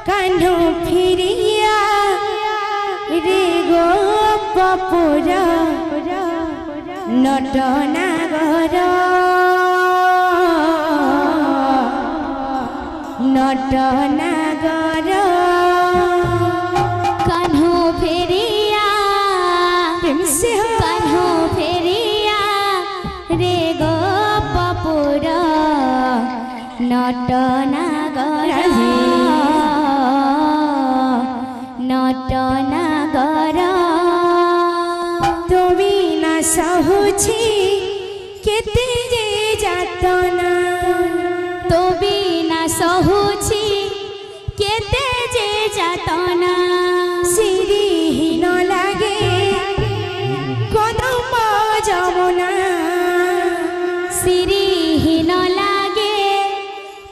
कान्हो फिरिया रे गोपपुर नटनागर नटनागर कान्हो फेरिया कान्हो फेरिया रे गोपपुर नटनागर नटनागर तो बिना सहुछि केते जे जातना तो बिना सहुछि केते जे जातना सिरिहीन लागे कदम जमुना सिरिहीन लागे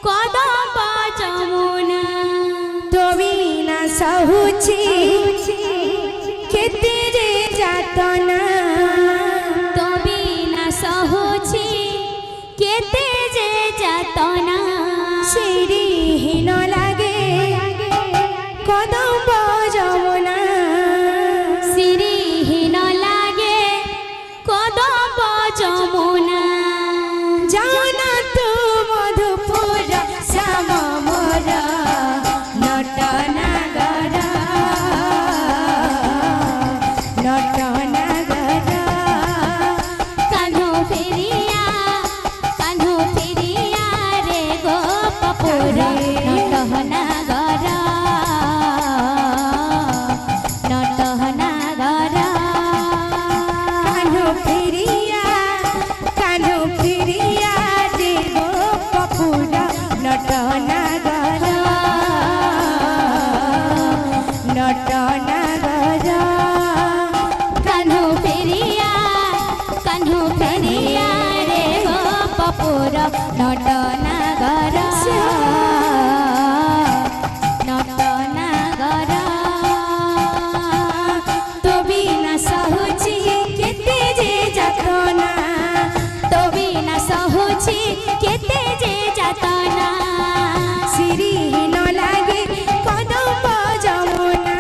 कदम जमुना तो बिना सहुछि केते जे जातना तो बिना सहुछि केते जे जातना सिरिहीन लागे कदम जमुना सिरिहीन लागे कदम जमुना जाना तू मधुपुर श्याम मोर नटनागर नटनागर कान्हो फेरिया रे गोपपुर नटनागर नटनागर कान्हो फेरिया रे गोपपुर नटनागर नटनागर कान्हो फेरिया रे गोपपुर नटनागर नटनागर तो बिना सहुछि केते जे जातना तो बिना सहुछि केते जे जातना सिरिहीन लागे कदम जमुना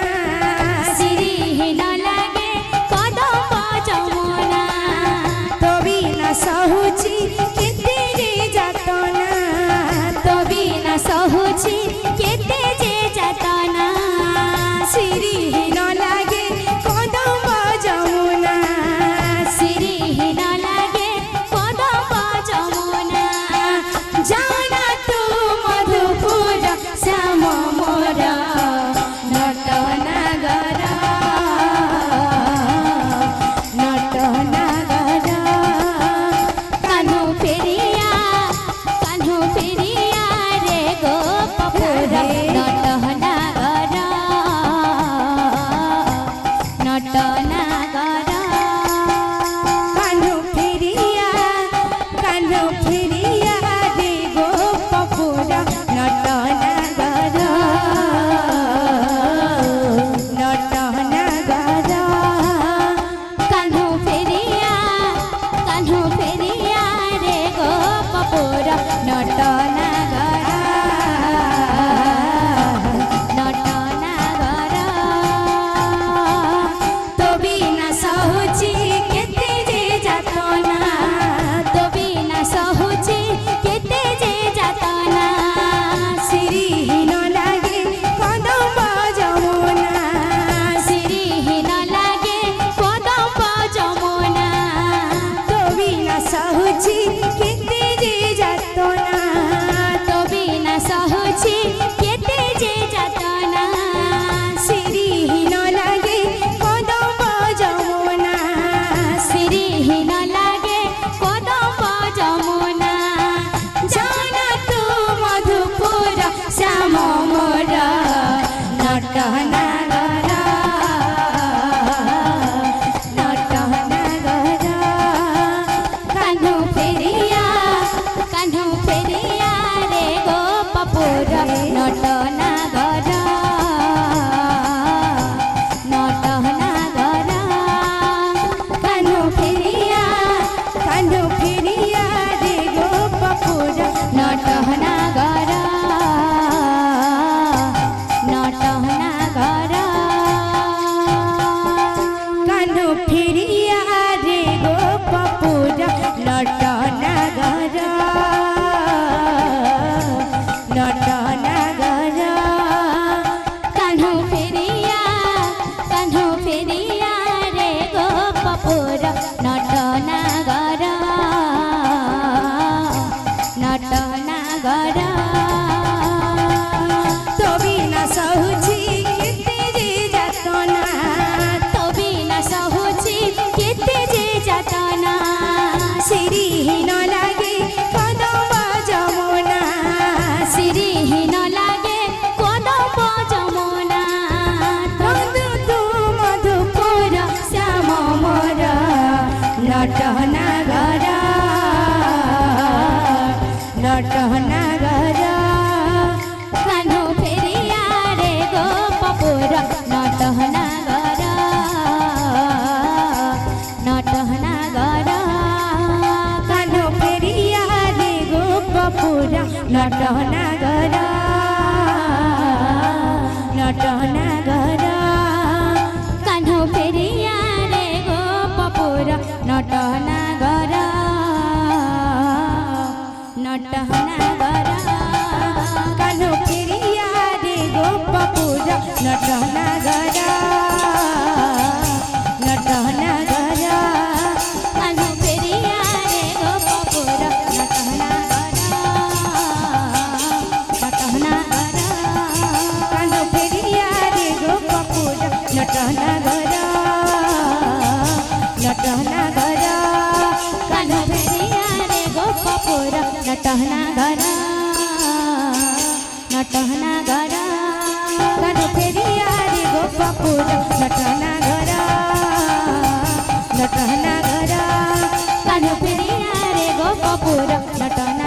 ନଟନା ଘର ନଟନା ଘର କାହ୍ନୁ ଫେରିଆରେ ଗୋପପୁର ନଟନା ଘର ନଟନା ଘର କାହ୍ନୁ ଫେରିଆରେ ଗୋପପୁର ନଟନା ଘର ନଟନା ଘର କାହ୍ନୁ ଫେରିଆରେ ଗୋପପୁର ନଟନା ଘର नटहना घर कान्हू फेरियारे गोपपुर नटहना घर नटहना घर कान्हू फेरियारे गोपपुर नटहना